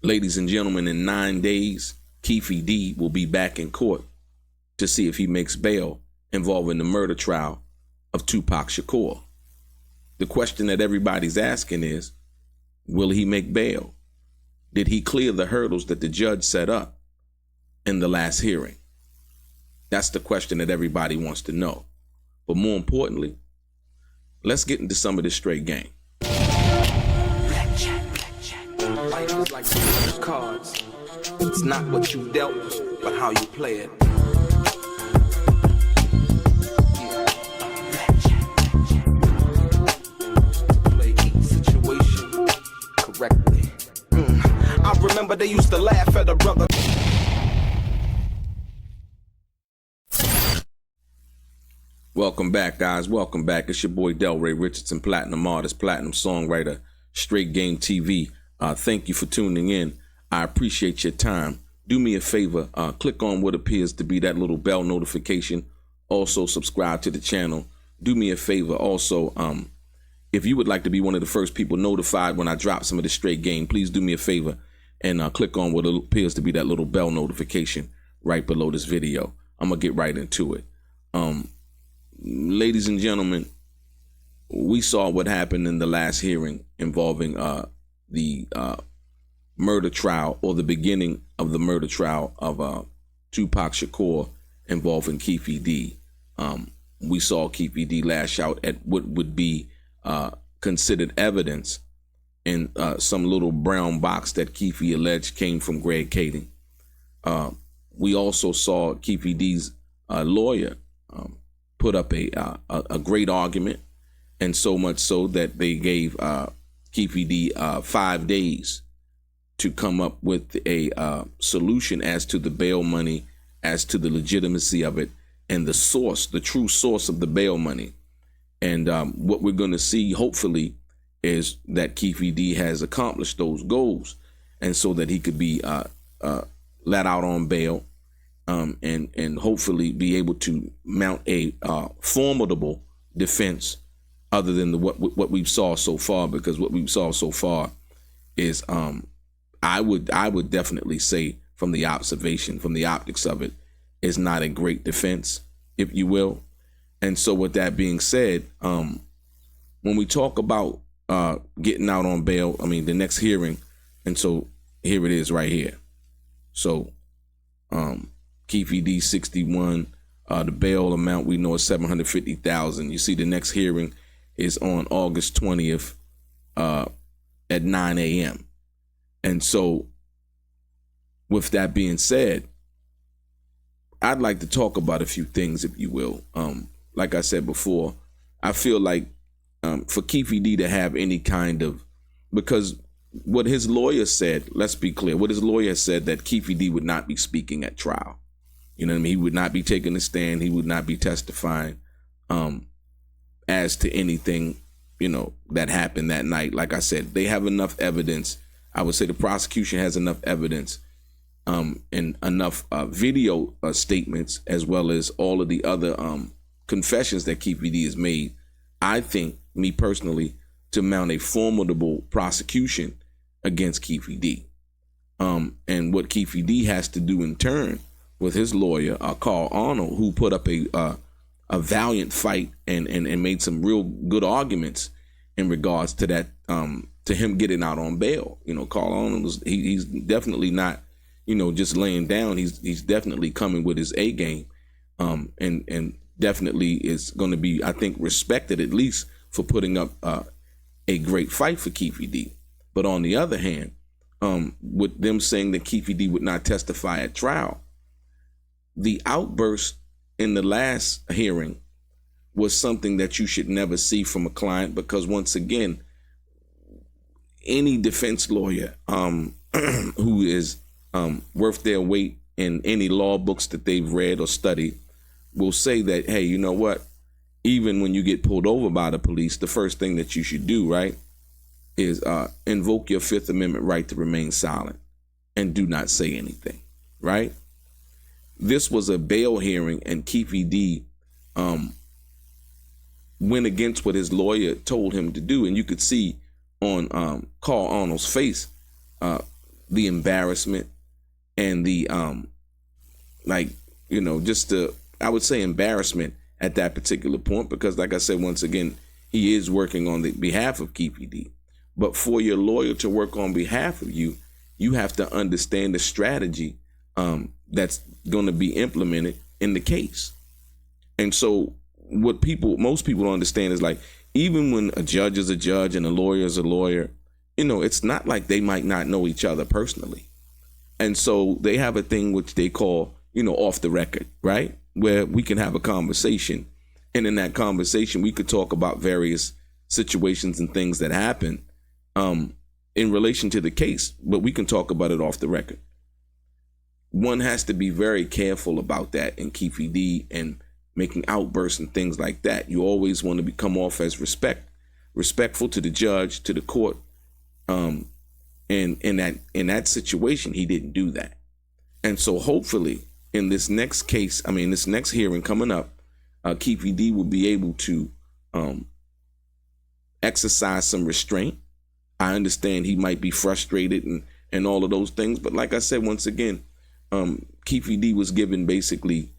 Ladies and gentlemen, in 9 days, Keefe D will be back in court to see if he makes bail involving the murder trial of Tupac Shakur. The question that everybody's asking is, will he make bail? Did he clear the hurdles that the judge set up in the last hearing? That's the question that everybody wants to know. But more importantly, let's get into some of this straight game. Life is like cards. It's not what you dealt, but how you play it. Play each situation correctly. I remember they used to laugh at a brother. Welcome back, guys. Welcome back. It's your boy DELRAY, Richardson, platinum artist, platinum songwriter, Straight Game TV. Thank you for tuning in. I appreciate your time. Do me a favor, click on what appears to be that little bell notification. Also, subscribe to the channel. Do me a favor also, if you would like to be one of the first people notified when I drop some of the straight game, please do me a favor and click on what appears to be that little bell notification right below this video. I'm going to get right into it. Ladies and gentlemen, we saw what happened in the last hearing involving the murder trial, or the beginning of the murder trial of Tupac Shakur involving Keefe D. We saw Keefe D lash out at what would be considered evidence in some little brown box that Keefe alleged came from Greg Kading. We also saw Keefe D's lawyer put up a great argument, and so much so that they gave Keefe D 5 days to come up with a solution as to the bail money, as to the legitimacy of it, and the source, the true source of the bail money. And what we're going to see, hopefully, is that Keefe D has accomplished those goals, and so that he could be let out on bail, and hopefully be able to mount a formidable defense other than what we saw so far. Because what we saw so far is, I would definitely say, from the observation, from the optics of it, is not a great defense, if you will. And so with that being said, when we talk about getting out on bail, I mean, the next hearing, and so here it is right here. So Keefe D 61, the bail amount we know is $750,000. You see, the next hearing is on August 20th at 9 a.m. And so with that being said, I'd like to talk about a few things, if you will. Like I said before, I feel like for Keefe D to have any kind of, because what his lawyer said, let's be clear, what his lawyer said, that Keefe D would not be speaking at trial. You know what I mean? He would not be taking a stand. He would not be testifying as to anything, you know, that happened that night. Like I said, they have enough evidence. I would say the prosecution has enough evidence and enough video statements, as well as all of the other confessions that Keefe D has made, I think, me personally, to mount a formidable prosecution against Keefe D. And what Keefe D has to do in turn with his lawyer, Carl Arnold, who put up a valiant fight and made some real good arguments in regards to that, to him getting out on bail. You know, Carl Arnold he's definitely not, you know, just laying down. He's definitely coming with his A game, and definitely is going to be, I think, respected, at least for putting up a great fight for Keefe D. But on the other hand, with them saying that Keefe D would not testify at trial, the outburst in the last hearing was something that you should never see from a client, because once again, any defense lawyer who is worth their weight in any law books that they've read or studied will say that, hey, you know what? Even when you get pulled over by the police, the first thing that you should do, right, is invoke your Fifth Amendment right to remain silent and do not say anything, right? This was a bail hearing, and Keefe D went against what his lawyer told him to do. And you could see on Carl Arnold's face the embarrassment and the just the, I would say, embarrassment at that particular point, because like I said, once again, he is working on the behalf of Keefe. But for your lawyer to work on behalf of you, you have to understand the strategy that's going to be implemented in the case. And so what most people don't understand is, like, even when a judge is a judge and a lawyer is a lawyer, it's not like they might not know each other personally. And so they have a thing which they call, off the record, right? Where we can have a conversation. And in that conversation, we could talk about various situations and things that happen in relation to the case, but we can talk about it off the record. One has to be very careful about that in Keefe and making outbursts and things like that. You always want to come off as respectful to the judge, to the court. And in that situation, he didn't do that. And so hopefully in this next case, this next hearing coming up, Keefe will be able to exercise some restraint. I understand he might be frustrated and all of those things. But like I said, once again, Keefe was given basically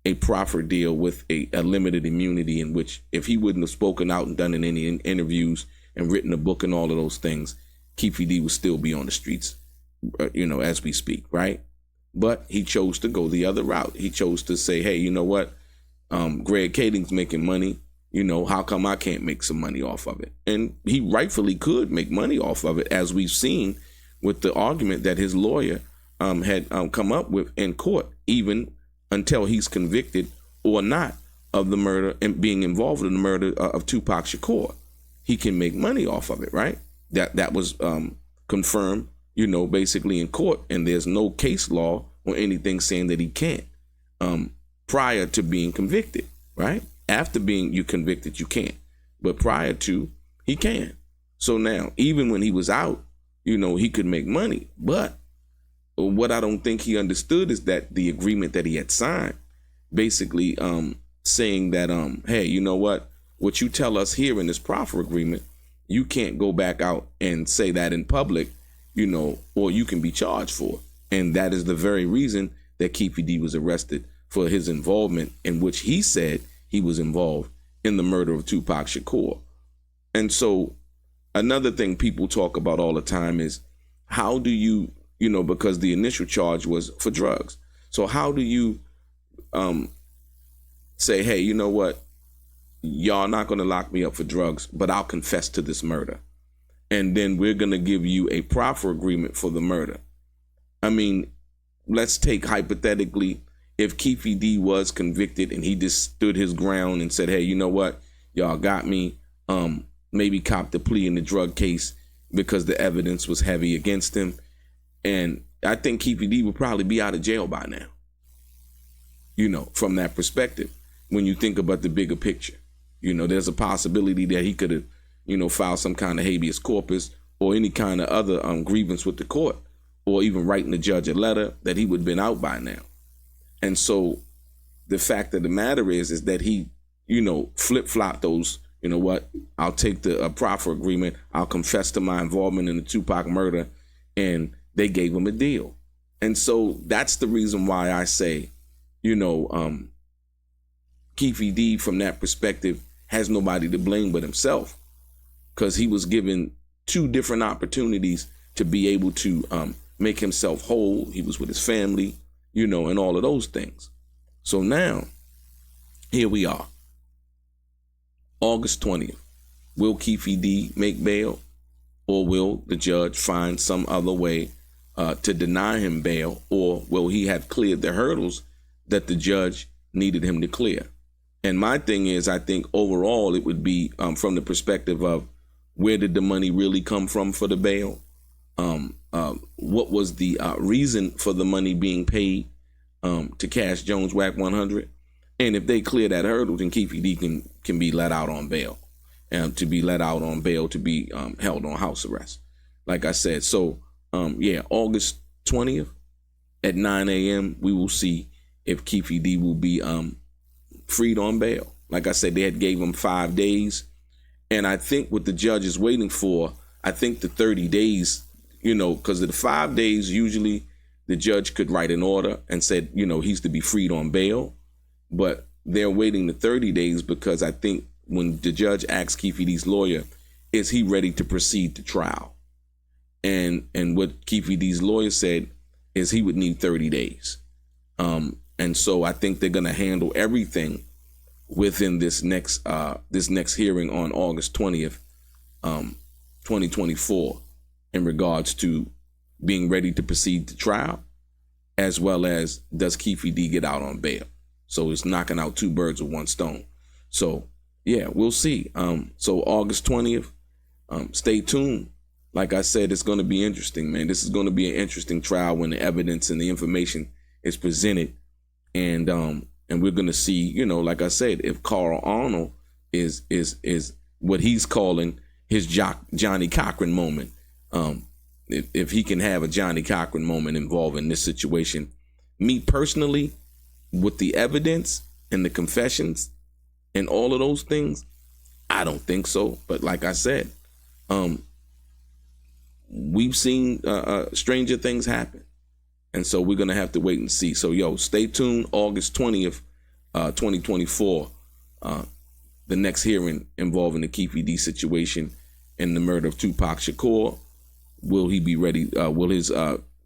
a proffer deal with a limited immunity, in which if he wouldn't have spoken out and done in any interviews and written a book and all of those things, Keefe would still be on the streets, as we speak, right? But he chose to go the other route. He chose to say, hey, you know what? Greg Kading's making money. How come I can't make some money off of it? And he rightfully could make money off of it, as we've seen with the argument that his lawyer had come up with in court, even until he's convicted or not of the murder and being involved in the murder of Tupac Shakur. He can make money off of it, right? That was confirmed, basically in court, and there's no case law or anything saying that he can't prior to being convicted, right? After you convicted, you can't, but prior to, he can. So now, even when he was out, he could make money. But what I don't think he understood is that the agreement that he had signed, basically saying that, hey, you know what you tell us here in this proffer agreement, you can't go back out and say that in public, or you can be charged for it. And that is the very reason that Keefe was arrested, for his involvement, in which he said he was involved in the murder of Tupac Shakur. And so another thing people talk about all the time is, how do you, because the initial charge was for drugs. So how do you say, hey, you know what? Y'all not going to lock me up for drugs, but I'll confess to this murder. And then we're going to give you a proffer agreement for the murder. Let's take hypothetically, if Keefe was convicted and he just stood his ground and said, hey, you know what? Y'all got me. Maybe copped a plea in the drug case because the evidence was heavy against him. And I think Keefe would probably be out of jail by now, from that perspective. When you think about the bigger picture, there's a possibility that he could have, filed some kind of habeas corpus or any kind of other grievance with the court, or even writing the judge a letter, that he would have been out by now. And so the fact of the matter is that he, flip-flopped those, I'll take the proffer agreement. I'll confess to my involvement in the Tupac murder. And they gave him a deal. And so that's the reason why I say, Keefe from that perspective has nobody to blame but himself, because he was given two different opportunities to be able to make himself whole. He was with his family, and all of those things. So now, here we are. August 20th. Will Keefe make bail, or will the judge find some other way to deny him bail, or will he have cleared the hurdles that the judge needed him to clear? And my thing is, I think overall it would be from the perspective of, where did the money really come from for the bail? What was the reason for the money being paid to Cash Jones WAC 100? And if they clear that hurdle, then Keefe can be let out on bail, and to be let out on bail to be held on house arrest. Like I said, so August 20th at 9 a.m. we will see if Keefe will be freed on bail. Like I said, they had gave him 5 days, and I think what the judge is waiting for, I think the 30 days because of the 5 days, usually the judge could write an order and said, he's to be freed on bail. But they're waiting the 30 days because I think when the judge asked Keefe D's lawyer, is he ready to proceed to trial? And what Keefe D's lawyer said is he would need 30 days. And so I think they're going to handle everything within this next hearing on August 20th, 2024, in regards to being ready to proceed to trial, as well as does Keefe D get out on bail. So it's knocking out two birds with one stone. So yeah, we'll see. So August 20th, stay tuned. Like I said, it's going to be interesting, man. This is going to be an interesting trial when the evidence and the information is presented. And we're going to see, like I said, if Carl Arnold is what he's calling his Johnny Cochran moment. If he can have a Johnny Cochran moment involving this situation. Me personally, with the evidence and the confessions and all of those things, I don't think so. But like I said, we've seen stranger things happen. And so we're going to have to wait and see. So, stay tuned. August 20th, 2024, the next hearing involving the Keefe D situation and the murder of Tupac Shakur. Will he be ready? Will his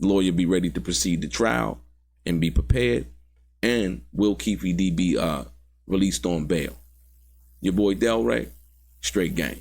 lawyer be ready to proceed to trial and be prepared? And will Keefe D be released on bail? Your boy DELRAY, straight gang.